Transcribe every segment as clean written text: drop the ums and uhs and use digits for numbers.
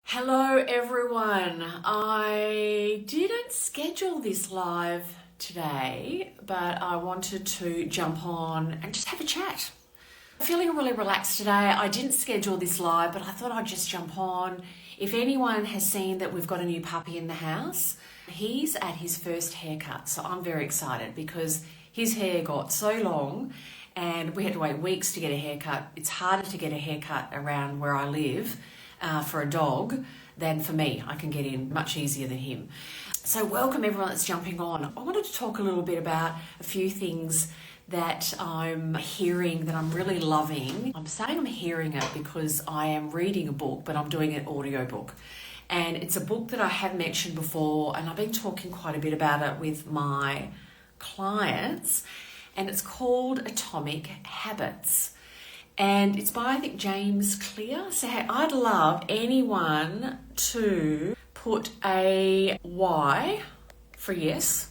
Hello everyone. I didn't schedule this live today, but I wanted to jump on and just have a chat. I'm feeling really relaxed today. I didn't schedule this live, but I thought I'd just jump on. If anyone has seen that we've got a new puppy in the house, he's at his first haircut. So I'm very excited because his hair got so long and we had to wait weeks to get a haircut. It's harder to get a haircut around where I live for a dog than for me. I can get in much easier than him. So welcome everyone that's jumping on. I wanted to talk a little bit about a few things that I'm hearing that I'm really loving. I'm saying I'm hearing it because I am reading a book, but I'm doing an audiobook. And it's a book that I have mentioned before, and I've been talking quite a bit about it with my clients, and it's called Atomic Habits. And it's by, I think, James Clear. So hey, I'd love anyone to put a Y for yes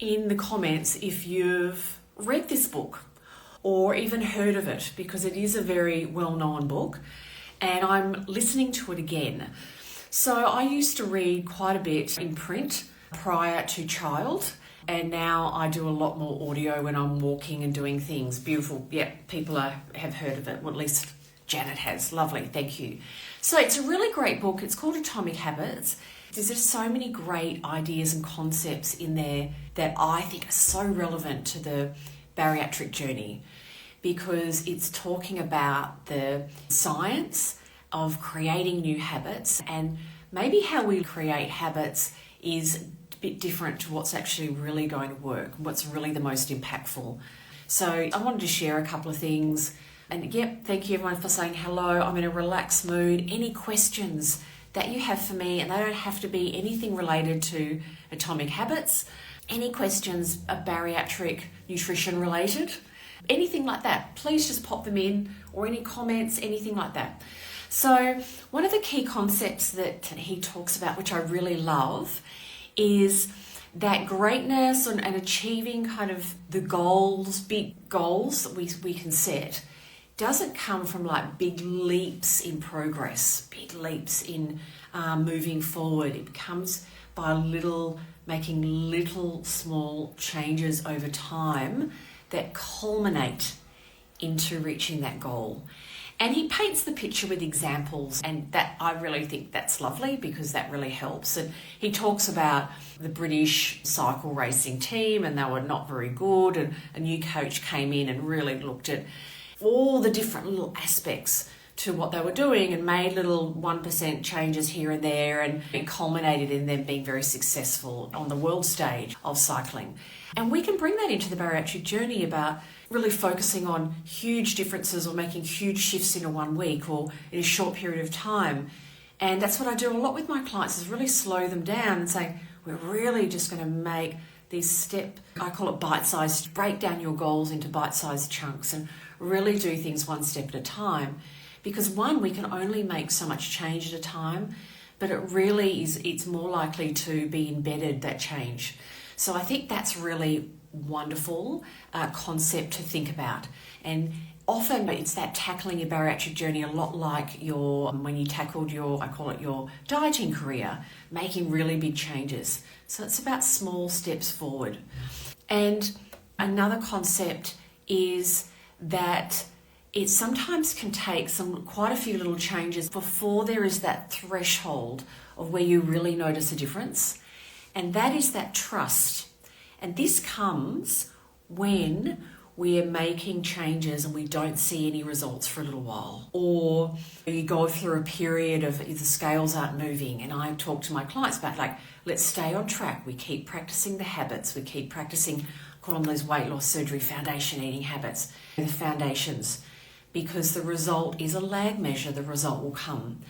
in the comments if you've read this book or even heard of it, because it is a very well-known book and I'm listening to it again. So I used to read quite a bit in print prior to child, and now I do a lot more audio when I'm walking and doing things. Beautiful. Yeah, people have heard of it. Well, at least Janet has. Lovely. Thank you. So it's a really great book. It's called Atomic Habits. There's just so many great ideas and concepts in there that I think are so relevant to the bariatric journey, because it's talking about the science of creating new habits, and maybe how we create habits is bit different to what's actually really going to work, what's really the most impactful. So I wanted to share a couple of things. And yep, thank you everyone for saying hello. I'm in a relaxed mood. Any questions that you have for me, and they don't have to be anything related to Atomic Habits, any questions are bariatric nutrition related, anything like that, please just pop them in, or any comments, anything like that. So one of the key concepts that he talks about, which I really love, is that greatness and achieving kind of the goals, big goals that we can set, doesn't come from like big leaps in progress, big leaps in moving forward. It comes by making little small changes over time that culminate into reaching that goal. And he paints the picture with examples, and that I really think that's lovely because that really helps. And he talks about the British cycle racing team, and they were not very good, and a new coach came in and really looked at all the different little aspects to what they were doing and made little 1% changes here and there, and it culminated in them being very successful on the world stage of cycling. And we can bring that into the bariatric journey about really focusing on huge differences or making huge shifts in a 1 week or in a short period of time. And that's what I do a lot with my clients, is really slow them down and say, we're really just going to make these I call it bite-sized, break down your goals into bite-sized chunks and really do things one step at a time. Because one, we can only make so much change at a time, but it really is, it's more likely to be embedded, that change. So I think that's really wonderful concept to think about. And often it's that tackling your bariatric journey a lot like when you tackled I call it your dieting career, making really big changes. So it's about small steps forward. And another concept is that it sometimes can take quite a few little changes before there is that threshold of where you really notice a difference. And that is that trust. And this comes when we are making changes and we don't see any results for a little while. Or you go through a period of the scales aren't moving. And I talk to my clients about let's stay on track. We keep practicing the habits. We keep practicing, I call them those weight loss surgery foundation eating habits, the foundations. Because the result is a lag measure, the result will come.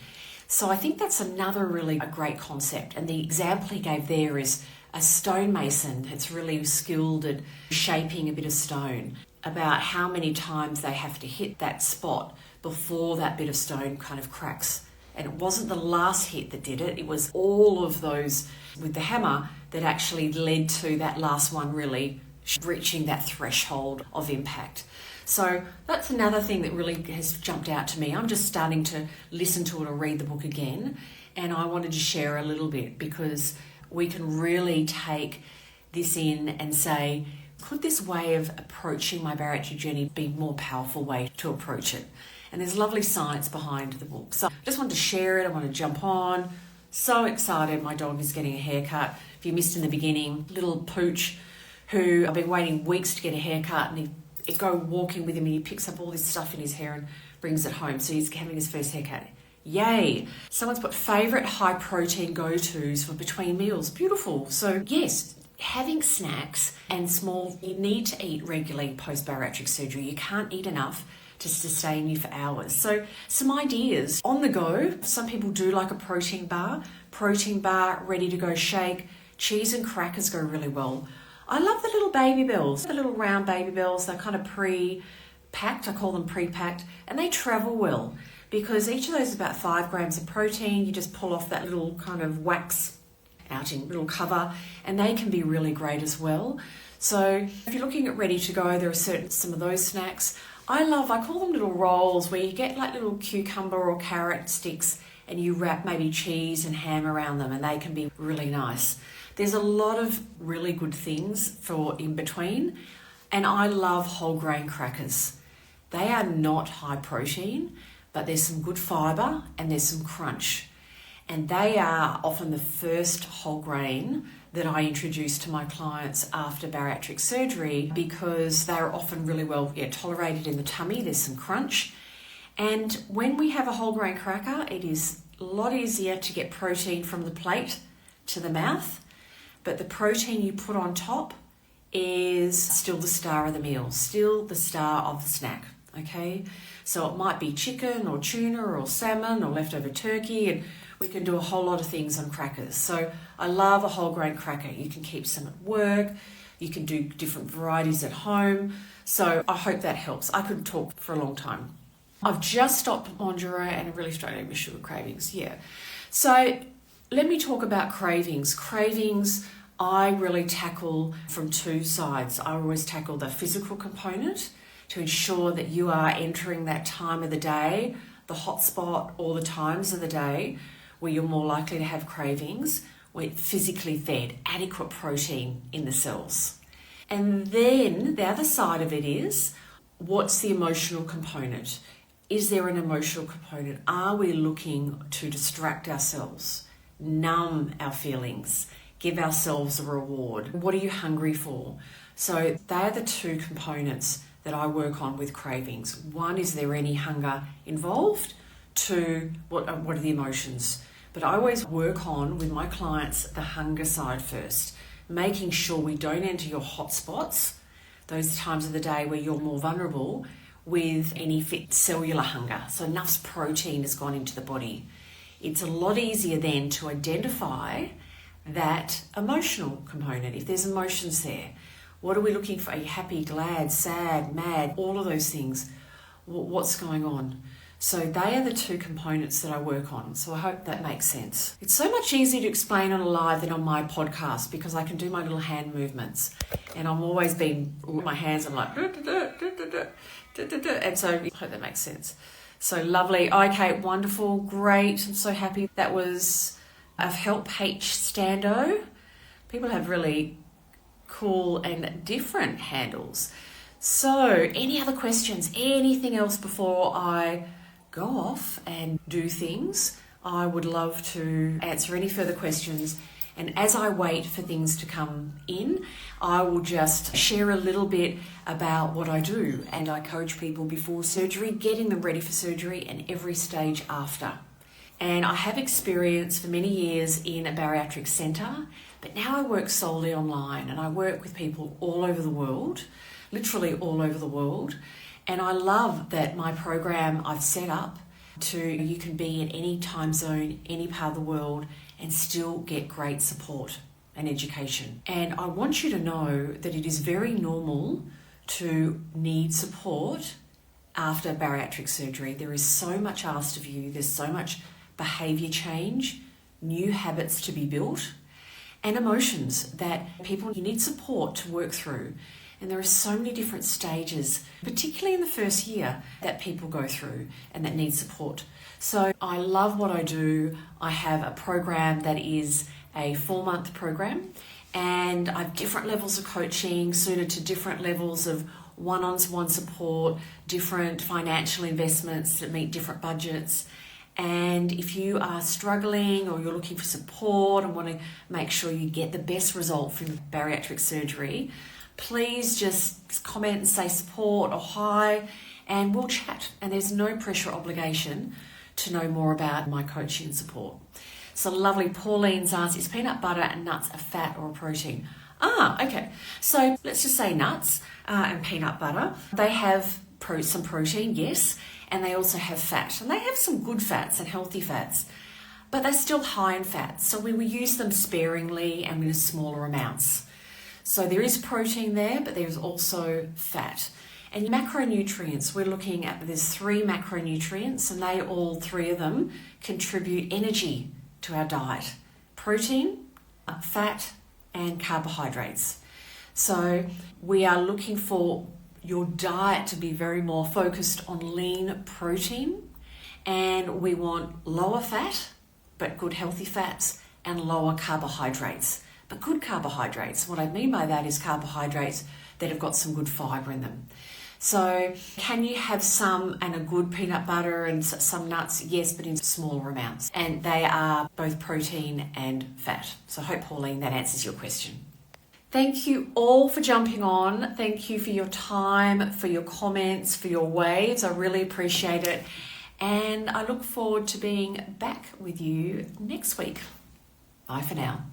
So I think that's another really a great concept. And the example he gave there is a stonemason that's really skilled at shaping a bit of stone, about how many times they have to hit that spot before that bit of stone kind of cracks. And it wasn't the last hit that did it, it was all of those with the hammer that actually led to that last one really reaching that threshold of impact. So that's another thing that really has jumped out to me. I'm just starting to listen to it or read the book again, and I wanted to share a little bit because we can really take this in and say, could this way of approaching my bariatric journey be a more powerful way to approach it? And there's lovely science behind the book. So I just wanted to share it. I want to jump on. So excited. My dog is getting a haircut. If you missed in the beginning, little Pooch, who I've been waiting weeks to get a haircut, and he go walking with him and he picks up all this stuff in his hair and brings it home. So he's having his first haircut. Yay. Someone's put favourite high protein go-tos for between meals. Beautiful. So yes, having snacks and you need to eat regularly post-bariatric surgery. You can't eat enough to sustain you for hours. So some ideas on the go. Some people do like a protein bar, ready to go shake. Cheese and crackers go really well. I love the little baby bells, the little round baby bells. They're kind of pre-packed. I call them pre-packed, and they travel well because each of those is about 5 grams of protein. You just pull off that little kind of wax out in little cover, and they can be really great as well. So if you're looking at ready to go, there are some of those snacks. I call them little rolls where you get like little cucumber or carrot sticks and you wrap maybe cheese and ham around them, and they can be really nice. There's a lot of really good things for in between, and I love whole grain crackers. They are not high protein, but there's some good fibre and there's some crunch. And they are often the first whole grain that I introduce to my clients after bariatric surgery because they're often really well tolerated in the tummy. There's some crunch. And when we have a whole grain cracker, it is a lot easier to get protein from the plate to the mouth. But the protein you put on top is still the star of the meal, still the star of the snack, okay? So it might be chicken or tuna or salmon or leftover turkey, and we can do a whole lot of things on crackers. So I love a whole grain cracker. You can keep some at work. You can do different varieties at home. So I hope that helps. I could talk for a long time. I've just stopped Mondura and I'm really struggling with sugar cravings. Yeah. So let me talk about cravings. Cravings, I really tackle from 2 sides. I always tackle the physical component to ensure that you are entering that time of the day, the hot spot, all the times of the day where you're more likely to have cravings, where it's physically fed, adequate protein in the cells. And then the other side of it is, what's the emotional component? Is there an emotional component? Are we looking to distract ourselves, numb our feelings, give ourselves a reward? What are you hungry for? So they're the 2 components that I work on with cravings. 1, is there any hunger involved? 2, what are the emotions? But I always work on, with my clients, the hunger side first, making sure we don't enter your hot spots, those times of the day where you're more vulnerable, with any fit cellular hunger. So enough protein has gone into the body. It's a lot easier then to identify that emotional component. If there's emotions there, what are we looking for? Are you happy, glad, sad, mad? All of those things. What's going on? So they are the 2 components that I work on. So I hope that makes sense. It's so much easier to explain on a live than on my podcast because I can do my little hand movements. And I'm always my hands, I'm like, and so I hope that makes sense. So lovely. Okay, wonderful, great. I'm so happy. That was a Help H Stando. People have really cool and different handles. So any other questions? Anything else before I go off and do things? I would love to answer any further questions. And as I wait for things to come in, I will just share a little bit about what I do. And I coach people before surgery, getting them ready for surgery, and every stage after. And I have experience for many years in a bariatric centre, but now I work solely online, and I work with people all over the world, literally all over the world. And I love that my program I've set up you can be in any time zone, any part of the world, and still get great support and education. And I want you to know that it is very normal to need support after bariatric surgery. There is so much asked of you. There's so much behaviour change, new habits to be built, and emotions that you need support to work through. And there are so many different stages, particularly in the first year, that people go through and that need support. So I love what I do. I have a program that is a 4-month program, and I have different levels of coaching suited to different levels of one-on-one support, different financial investments that meet different budgets. And if you are struggling or you're looking for support and want to make sure you get the best result from bariatric surgery, please just comment and say support or hi, and we'll chat. And there's no pressure or obligation to know more about my coaching and support. So lovely, Pauline's asked, is peanut butter and nuts a fat or a protein? Okay. So let's just say nuts and peanut butter. They have some protein, yes, and they also have fat. And they have some good fats and healthy fats, but they're still high in fat. So we will use them sparingly and in smaller amounts. So there is protein there, but there's also fat. And macronutrients, we're looking at, there's 3 macronutrients, and they all 3 of them contribute energy to our diet. Protein, fat, and carbohydrates. So we are looking for your diet to be very more focused on lean protein, and we want lower fat, but good healthy fats, and lower carbohydrates, but good carbohydrates. What I mean by that is carbohydrates that have got some good fibre in them. So can you have some and a good peanut butter and some nuts? Yes, but in smaller amounts. And they are both protein and fat. So I hope, Pauline, that answers your question. Thank you all for jumping on. Thank you for your time, for your comments, for your waves. I really appreciate it. And I look forward to being back with you next week. Bye for now.